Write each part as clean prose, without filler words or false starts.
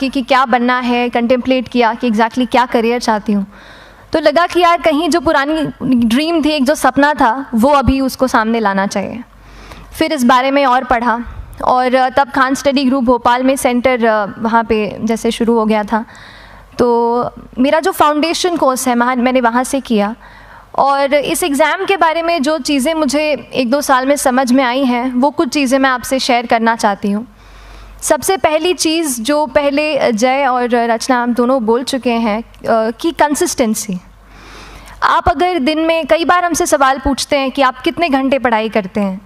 की कि क्या बनना है, कंटेम्पलेट किया कि एग्जैक्टली क्या करियर चाहती हूँ, तो लगा कि यार कहीं जो पुरानी ड्रीम थी, एक जो सपना था, वो अभी उसको सामने लाना चाहिए। फिर इस बारे में और पढ़ा, और तब खान स्टडी ग्रुप भोपाल में सेंटर वहाँ पे जैसे शुरू हो गया था, तो मेरा जो फाउंडेशन कोर्स है मैंने वहाँ से किया। और इस एग्ज़ाम के बारे में जो चीज़ें मुझे 1-2 साल में समझ में आई हैं, वो कुछ चीज़ें मैं आपसे शेयर करना चाहती हूँ। सबसे पहली चीज़ जो पहले जय और रचना हम दोनों बोल चुके हैं कि कंसिस्टेंसी। आप अगर दिन में, कई बार हमसे सवाल पूछते हैं कि आप कितने घंटे पढ़ाई करते हैं,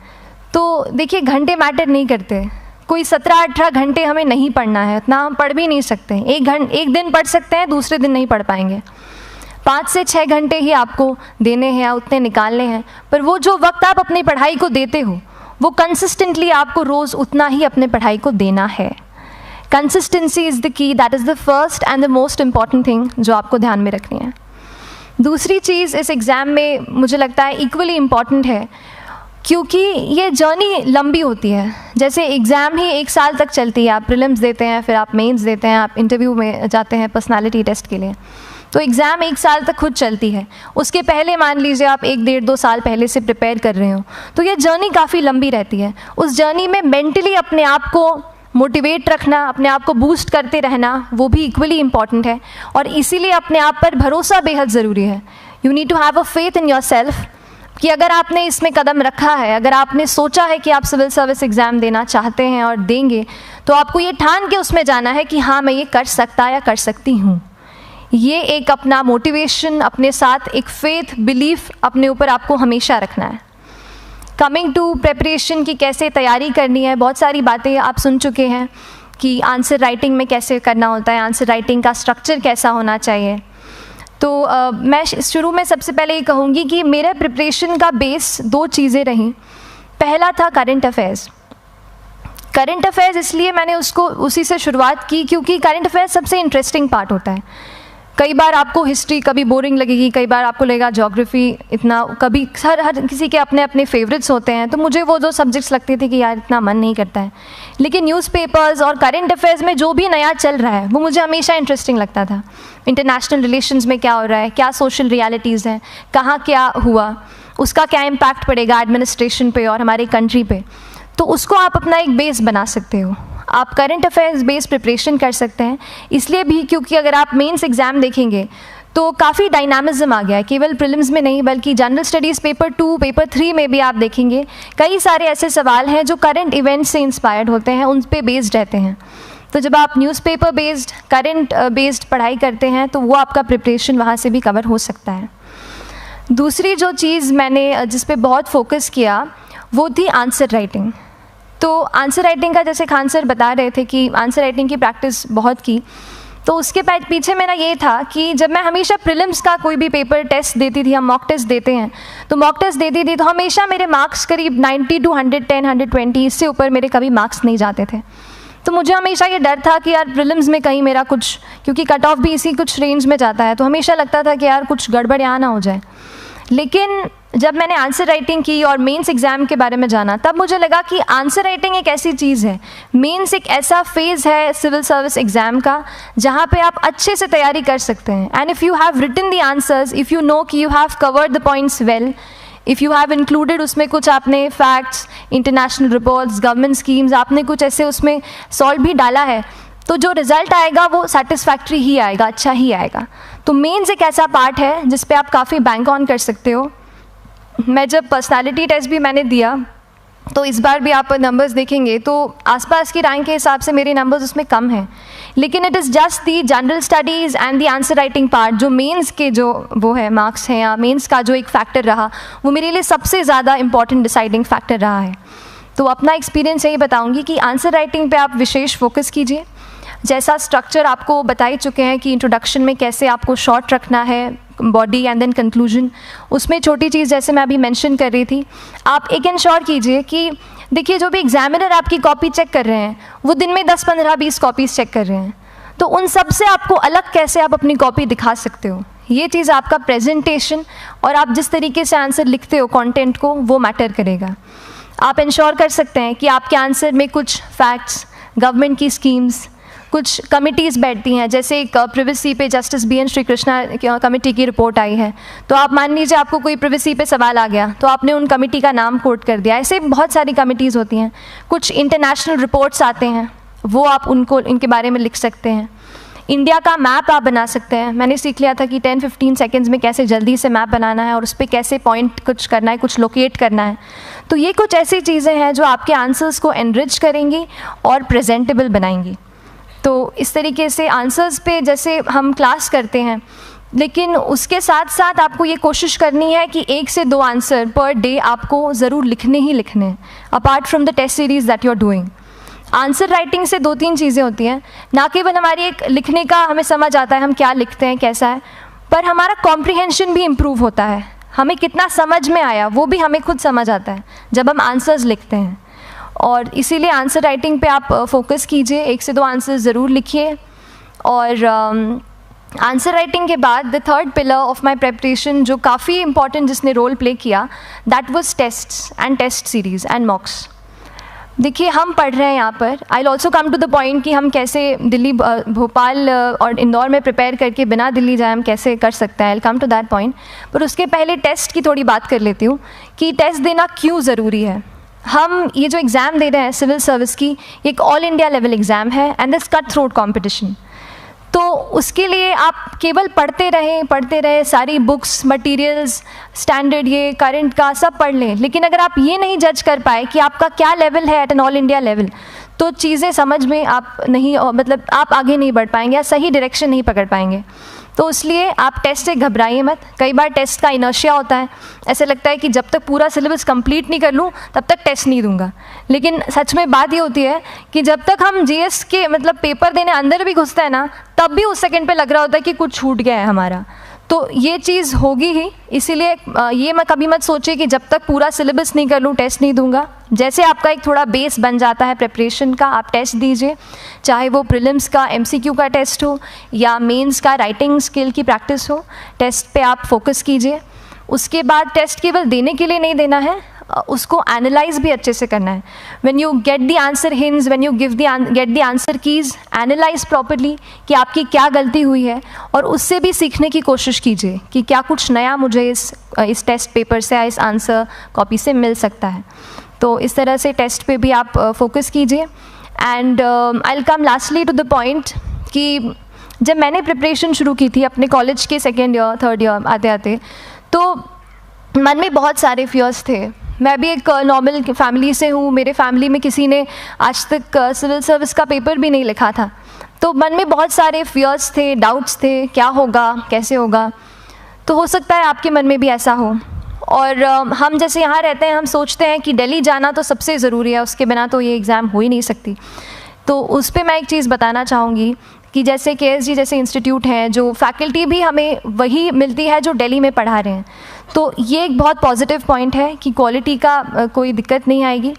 तो देखिए घंटे मैटर नहीं करते। कोई 17-18 घंटे हमें नहीं पढ़ना है, उतना हम पढ़ भी नहीं सकते। एक दिन पढ़ सकते हैं, दूसरे दिन नहीं पढ़ पाएंगे। 5 से 6 घंटे ही आपको देने हैं या उतने निकालने हैं, पर वो जो वक्त आप अपनी पढ़ाई को देते हो, वो कंसिस्टेंटली आपको रोज़ उतना ही अपने पढ़ाई को देना है। Consistency is the key, that is the first and the most important thing जो आपको ध्यान में रखनी है। दूसरी चीज़ इस एग्ज़ाम में मुझे लगता है इक्वली इम्पॉर्टेंट है, क्योंकि ये जर्नी लंबी होती है। जैसे एग्ज़ाम ही 1 साल तक चलती है, आप प्रीलिम्स देते हैं, फिर आप मेंस देते हैं, आप इंटरव्यू में जाते हैं पर्सनालिटी टेस्ट के लिए, तो एग्ज़ाम 1 साल तक खुद चलती है। उसके पहले मान लीजिए आप 1-1.5-2 साल पहले से प्रिपेयर कर रहे हो, तो ये जर्नी काफ़ी लंबी रहती है। उस जर्नी में मेंटली अपने आप को मोटिवेट रखना, अपने आप को बूस्ट करते रहना, वो भी इक्वली इम्पॉर्टेंट है। और इसीलिए अपने आप पर भरोसा बेहद ज़रूरी है। You need to have a faith in yourself कि अगर आपने इसमें कदम रखा है, अगर आपने सोचा है कि आप सिविल सर्विस एग्ज़ाम देना चाहते हैं और देंगे, तो आपको ये ठान के उसमें जाना है कि हाँ, मैं ये कर सकता या कर सकती हूँ। ये एक अपना मोटिवेशन, अपने साथ एक फेथ, बिलीफ अपने ऊपर आपको हमेशा रखना है। कमिंग टू प्रेपरेशन की कैसे तैयारी करनी है, बहुत सारी बातें आप सुन चुके हैं कि आंसर राइटिंग में कैसे करना होता है, आंसर राइटिंग का स्ट्रक्चर कैसा होना चाहिए। तो मैं शुरू में सबसे पहले ये कहूँगी कि मेरे प्रिपरेशन का बेस 2 चीज़ें रहीं। पहला था करंट अफेयर्स। करंट अफेयर्स इसलिए मैंने उसको उसी से शुरुआत की क्योंकि करंट अफेयर्स सबसे इंटरेस्टिंग पार्ट होता है। कई बार आपको हिस्ट्री कभी बोरिंग लगेगी, कई बार आपको लगेगा ज्योग्राफी इतना, कभी हर किसी के अपने अपने फेवरेट्स होते हैं। तो मुझे वो 2 सब्जेक्ट्स लगते थे कि यार इतना मन नहीं करता है, लेकिन न्यूज़पेपर्स और करंट अफेयर्स में जो भी नया चल रहा है वो मुझे हमेशा इंटरेस्टिंग लगता था। इंटरनेशनल रिलेशंस में क्या हो रहा है, क्या सोशल रियलिटीज़ हैं, कहाँ क्या हुआ, उसका क्या इम्पैक्ट पड़ेगा एडमिनिस्ट्रेशन पे और हमारे कंट्री पे, तो उसको आप अपना एक बेस बना सकते हो। आप करंट अफेयर्स बेस्ड प्रिपरेशन कर सकते हैं, इसलिए भी क्योंकि अगर आप मेंस एग्ज़ाम देखेंगे तो काफ़ी डायनामिज्म आ गया है, केवल प्रीलिम्स में नहीं बल्कि जनरल स्टडीज़ पेपर 2, पेपर 3 में भी आप देखेंगे कई सारे ऐसे सवाल हैं जो करंट इवेंट्स से इंस्पायर्ड होते हैं, उन पे बेस्ड रहते हैं। तो जब आप न्यूज़पेपर बेस्ड, करंट बेस्ड पढ़ाई करते हैं तो वो आपका प्रिपरेशन वहाँ से भी कवर हो सकता है। दूसरी जो चीज़ मैंने जिस पे बहुत फोकस किया वो थी आंसर राइटिंग। तो आंसर राइटिंग का जैसे खान सर बता रहे थे कि आंसर राइटिंग की प्रैक्टिस बहुत की, तो उसके पीछे मेरा ये था कि जब मैं हमेशा प्रीलिम्स का कोई भी पेपर टेस्ट देती थी, हम मॉक टेस्ट देते हैं, तो मॉक टेस्ट देती थी तो हमेशा मेरे मार्क्स करीब 90 to 110, 120, इससे ऊपर मेरे कभी मार्क्स नहीं जाते थे। तो मुझे हमेशा ये डर था कि यार प्रीलिम्स में कहीं मेरा कुछ, क्योंकि कट ऑफ भी इसी कुछ रेंज में जाता है, तो हमेशा लगता था कि यार कुछ गड़बड़ यहाँ ना हो जाए। लेकिन जब मैंने आंसर राइटिंग की और मेंस एग्ज़ाम के बारे में जाना, तब मुझे लगा कि आंसर राइटिंग एक ऐसी चीज़ है, मेंस एक ऐसा फेज़ है सिविल सर्विस एग्ज़ाम का जहाँ पे आप अच्छे से तैयारी कर सकते हैं। And if you have written the answers, if you know कि you have covered the points well, if you have included उसमें कुछ आपने facts, international reports, government schemes, आपने कुछ ऐसे उसमें सॉल्व भी डाला है, तो जो रिज़ल्ट आएगा वो सेटिस्फैक्ट्री ही आएगा, अच्छा ही आएगा। तो मेंस एक ऐसा पार्ट है जिस पे आप काफ़ी बैंक ऑन कर सकते हो। मैं जब पर्सनालिटी टेस्ट भी मैंने दिया, तो इस बार भी आप नंबर्स देखेंगे तो आसपास की रैंक के हिसाब से मेरे नंबर्स उसमें कम हैं, लेकिन it is just the general studies and the answer writing part, जो मेंस के जो वो है मार्क्स हैं या मेंस का जो एक फैक्टर रहा, वो मेरे लिए सबसे ज़्यादा इंपॉर्टेंट डिसाइडिंग फैक्टर रहा है। तो अपना एक्सपीरियंस यही बताऊँगी कि आंसर राइटिंग पर आप विशेष फोकस कीजिए। जैसा स्ट्रक्चर आपको बता ही चुके हैं कि इंट्रोडक्शन में कैसे आपको शॉर्ट रखना है, बॉडी एंड देन कंक्लूजन, उसमें छोटी चीज़ जैसे मैं अभी मेंशन कर रही थी, आप एक इंश्योर कीजिए कि देखिए जो भी एग्जामिनर आपकी कॉपी चेक कर रहे हैं वो दिन में 10, 15, 20 कॉपीज़ चेक कर रहे हैं, तो उन सब से आपको अलग कैसे आप अपनी कॉपी दिखा सकते हो, ये चीज़ आपका प्रेजेंटेशन और आप जिस तरीके से आंसर लिखते हो कंटेंट को, वो मैटर करेगा। आप इंश्योर कर सकते हैं कि आपके आंसर में कुछ फैक्ट्स, गवर्नमेंट की स्कीम्स, कुछ कमिटीज़ बैठती हैं, जैसे एक प्रिवेसी पे justice BN Shri Krishna committee की रिपोर्ट आई है, तो आप मान लीजिए आपको कोई प्रिवेसी पे सवाल आ गया तो आपने उन कमेटी का नाम कोट कर दिया। ऐसे बहुत सारी कमिटीज़ होती हैं। कुछ इंटरनेशनल रिपोर्ट्स आते हैं, वो आप इनके बारे में लिख सकते हैं। इंडिया का मैप आप बना सकते हैं। मैंने सीख लिया था कि 10-15 सेकेंड्स में कैसे जल्दी से मैप बनाना है और उस पर कैसे पॉइंट कुछ करना है, कुछ लोकेट करना है। तो ये कुछ ऐसी चीज़ें हैं जो आपके आंसर्स को एनरिच करेंगी और प्रेजेंटेबल बनाएंगी। तो इस तरीके से आंसर्स पे जैसे हम क्लास करते हैं, लेकिन उसके साथ साथ आपको ये कोशिश करनी है कि 1 से 2 आंसर पर डे आपको ज़रूर लिखने ही लिखने हैं, apart from the test series that you are doing. Answer writing से 2-3 चीज़ें होती हैं, ना केवल हमारी एक लिखने का हमें समझ आता है हम क्या लिखते हैं कैसा है, पर हमारा कॉम्प्रिहेंशन भी इम्प्रूव होता है। हमें कितना समझ में आया वो भी हमें खुद समझ आता है जब हम आंसर्स लिखते हैं। और इसीलिए आंसर राइटिंग पे आप फोकस कीजिए, 1 से 2 आंसर ज़रूर लिखिए। और आंसर राइटिंग के बाद the third pillar of my preparation जो काफ़ी इंपॉर्टेंट जिसने रोल प्ले किया, that was tests and test series and mocks. देखिए हम पढ़ रहे हैं यहाँ पर, I will also come to the point कि हम कैसे दिल्ली, भोपाल और इंदौर में प्रिपेयर करके बिना दिल्ली जाए हम कैसे कर सकते हैं। I will come to that point, पर उसके पहले टेस्ट की थोड़ी बात कर लेती हूँ कि टेस्ट देना क्यों ज़रूरी है। हम ये जो एग्ज़ाम दे रहे हैं सिविल सर्विस की, एक ऑल इंडिया लेवल एग्ज़ाम है and this cut throat competition. तो उसके लिए आप केवल पढ़ते रहें, सारी बुक्स, मटेरियल्स, स्टैंडर्ड ये करंट का सब पढ़ लें, लेकिन अगर आप ये नहीं जज कर पाए कि आपका क्या लेवल है at an all India level, तो चीज़ें समझ में आप नहीं, मतलब आप आगे नहीं बढ़ पाएंगे या सही डायरेक्शन नहीं पकड़ पाएंगे। तो इसलिए आप टेस्ट से घबराइए मत। कई बार टेस्ट का इनर्शिया होता है, ऐसे लगता है कि जब तक पूरा सिलेबस कंप्लीट नहीं कर लूँ तब तक टेस्ट नहीं दूंगा, लेकिन सच में बात ये होती है कि जब तक हम GS के मतलब पेपर देने अंदर भी घुसते हैं ना, तब भी उस सेकंड पे लग रहा होता है कि कुछ छूट गया है हमारा। तो ये चीज़ होगी ही, इसीलिए ये मैं कभी मत सोचिए कि जब तक पूरा सिलेबस नहीं कर लूँ टेस्ट नहीं दूंगा। जैसे आपका एक थोड़ा बेस बन जाता है प्रिपरेशन का, आप टेस्ट दीजिए, चाहे वो प्रीलिम्स का MCQ का टेस्ट हो या मेंस का राइटिंग स्किल की प्रैक्टिस हो, टेस्ट पे आप फोकस कीजिए। उसके बाद टेस्ट केवल देने के लिए नहीं देना है, उसको एनालाइज भी अच्छे से करना है। When you get the answer hints, when you get the answer keys, analyse properly कि आपकी क्या गलती हुई है और उससे भी सीखने की कोशिश कीजिए कि क्या कुछ नया मुझे इस टेस्ट पेपर से या इस आंसर कॉपी से मिल सकता है। तो इस तरह से टेस्ट पे भी आप फोकस कीजिए। And I will come lastly to the point कि जब मैंने प्रिपरेशन शुरू की थी अपने कॉलेज के 2nd ईयर 3rd ईयर आते आते, तो मन में बहुत सारे फियर्स थे। मैं भी एक नॉर्मल फैमिली से हूँ, मेरे फैमिली में किसी ने आज तक सिविल सर्विस का पेपर भी नहीं लिखा था, तो मन में बहुत सारे फियर्स थे, डाउट्स थे, क्या होगा, कैसे होगा। तो हो सकता है आपके मन में भी ऐसा हो। और हम जैसे यहाँ रहते हैं, हम सोचते हैं कि दिल्ली जाना तो सबसे ज़रूरी है, उसके बिना तो ये एग्ज़ाम हो ही नहीं सकती। तो उस पर मैं एक चीज़ बताना चाहूँगी कि जैसे KSG जैसे इंस्टीट्यूट हैं, जो फैकल्टी भी हमें वही मिलती है जो दिल्ली में पढ़ा रहे हैं, तो ये एक बहुत पॉजिटिव पॉइंट है कि क्वालिटी का कोई दिक्कत नहीं आएगी।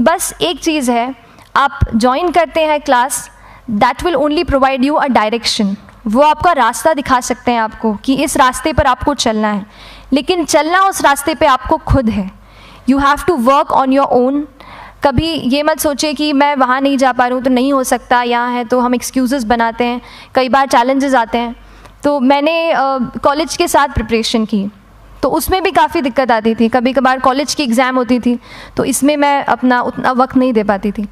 बस एक चीज़ है, आप ज्वाइन करते हैं class, that will only provide you a direction. वो आपका रास्ता दिखा सकते हैं आपको कि इस रास्ते पर आपको चलना है, लेकिन चलना उस रास्ते पे आपको खुद है। You have to work on your own. कभी ये मत सोचिए कि मैं वहाँ नहीं जा पा रहा हूँ तो नहीं हो सकता, यहाँ है, तो हम एक्सक्यूज़ेस बनाते हैं। कई बार चैलेंजेस आते हैं। तो मैंने कॉलेज के साथ प्रिपरेशन की, तो उसमें भी काफ़ी दिक्कत आती थी। कभी कभार कॉलेज की एग्ज़ाम होती थी तो इसमें मैं अपना उतना वक्त नहीं दे पाती थी।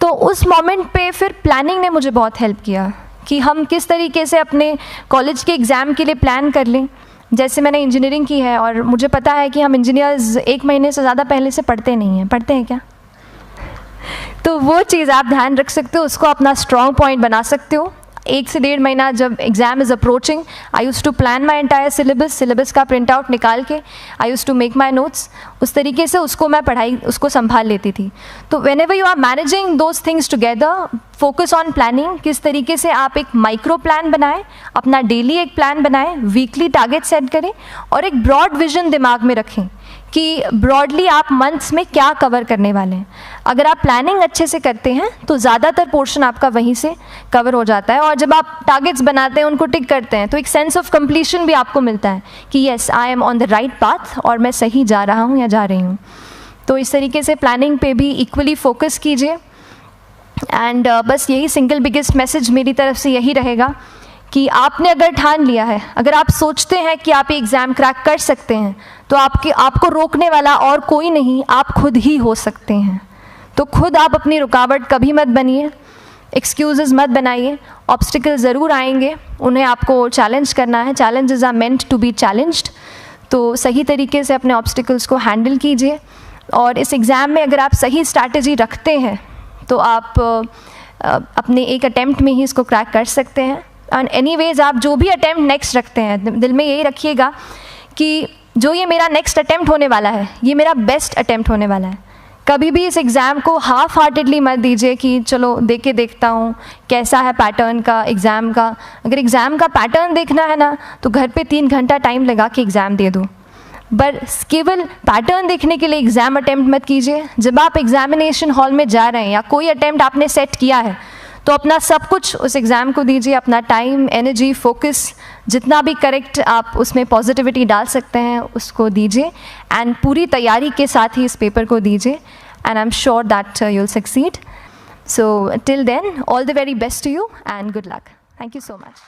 तो उस मोमेंट पे फिर प्लानिंग ने मुझे बहुत हेल्प किया कि हम किस तरीके से अपने कॉलेज के एग्ज़ाम के लिए प्लान कर लें। जैसे मैंने इंजीनियरिंग की है और मुझे पता है कि हम इंजीनियर्स 1 महीने से ज़्यादा पहले से पढ़ते नहीं हैं। पढ़ते हैं क्या? तो वो चीज़ आप ध्यान रख सकते हो, उसको अपना स्ट्रॉन्ग पॉइंट बना सकते हो। 1 से 1.5 महीना जब exam is approaching, I used to plan my entire syllabus का प्रिंट आउट निकाल के I used to make my notes. उस तरीके से उसको मैं उसको संभाल लेती थी। तो whenever you are managing those things together, focus on planning. किस तरीके से आप एक माइक्रो प्लान बनाएं, अपना डेली एक प्लान बनाएं, वीकली टारगेट सेट करें और एक ब्रॉड विजन दिमाग में रखें कि ब्रॉडली आप मंथ्स में क्या कवर करने वाले हैं। अगर आप प्लानिंग अच्छे से करते हैं तो ज़्यादातर पोर्शन आपका वहीं से कवर हो जाता है। और जब आप टारगेट्स बनाते हैं, उनको टिक करते हैं, तो एक सेंस ऑफ कंप्लीशन भी आपको मिलता है कि yes, I am on the right path और मैं सही जा रहा हूँ या जा रही हूँ। तो इस तरीके से प्लानिंग पे भी इक्वली फोकस कीजिए। एंड बस यही सिंगल बिगेस्ट मैसेज मेरी तरफ से यही रहेगा कि आपने अगर ठान लिया है, अगर आप सोचते हैं कि आप ये एग्ज़ाम क्रैक कर सकते हैं, तो आपको रोकने वाला और कोई नहीं, आप खुद ही हो सकते हैं। तो खुद आप अपनी रुकावट कभी मत बनिए, एक्सक्यूज़ेस मत बनाइए। ऑब्स्टिकल ज़रूर आएंगे, उन्हें आपको चैलेंज करना है। Challenges are meant to be challenged. तो सही तरीके से अपने ऑब्स्टिकल्स को हैंडल कीजिए, और इस एग्ज़ाम में अगर आप सही स्ट्रैटेजी रखते हैं तो आप अपने एक अटैम्प्ट में ही इसको क्रैक कर सकते हैं। एंड एनीवेज आप जो भी अटैम्प्ट नेक्स्ट रखते हैं, दिल में यही रखिएगा कि जो ये मेरा नेक्स्ट अटैम्प्ट होने वाला है, ये मेरा बेस्ट अटैम्प्ट होने वाला है। कभी भी इस एग्ज़ाम को हाफ हार्टेडली मत दीजिए कि चलो दे के देखता हूँ कैसा है पैटर्न का एग्ज़ाम का। अगर एग्ज़ाम का पैटर्न देखना है ना, तो घर पे 3 घंटा टाइम लगा के एग्ज़ाम दे दो। बस केवल पैटर्न देखने के लिए एग्ज़ाम अटैम्प्ट मत कीजिए। जब आप एग्ज़ामिनेशन हॉल में जा रहे हैं या कोई अटैम्प्ट आपने सेट किया है, तो अपना सब कुछ उस एग्ज़ाम को दीजिए, अपना टाइम, एनर्जी, फोकस, जितना भी करेक्ट आप उसमें पॉजिटिविटी डाल सकते हैं उसको दीजिए, एंड पूरी तैयारी के साथ ही इस पेपर को दीजिए, and I am sure that you will succeed. So till then, all the very best to you and good luck. Thank you so much.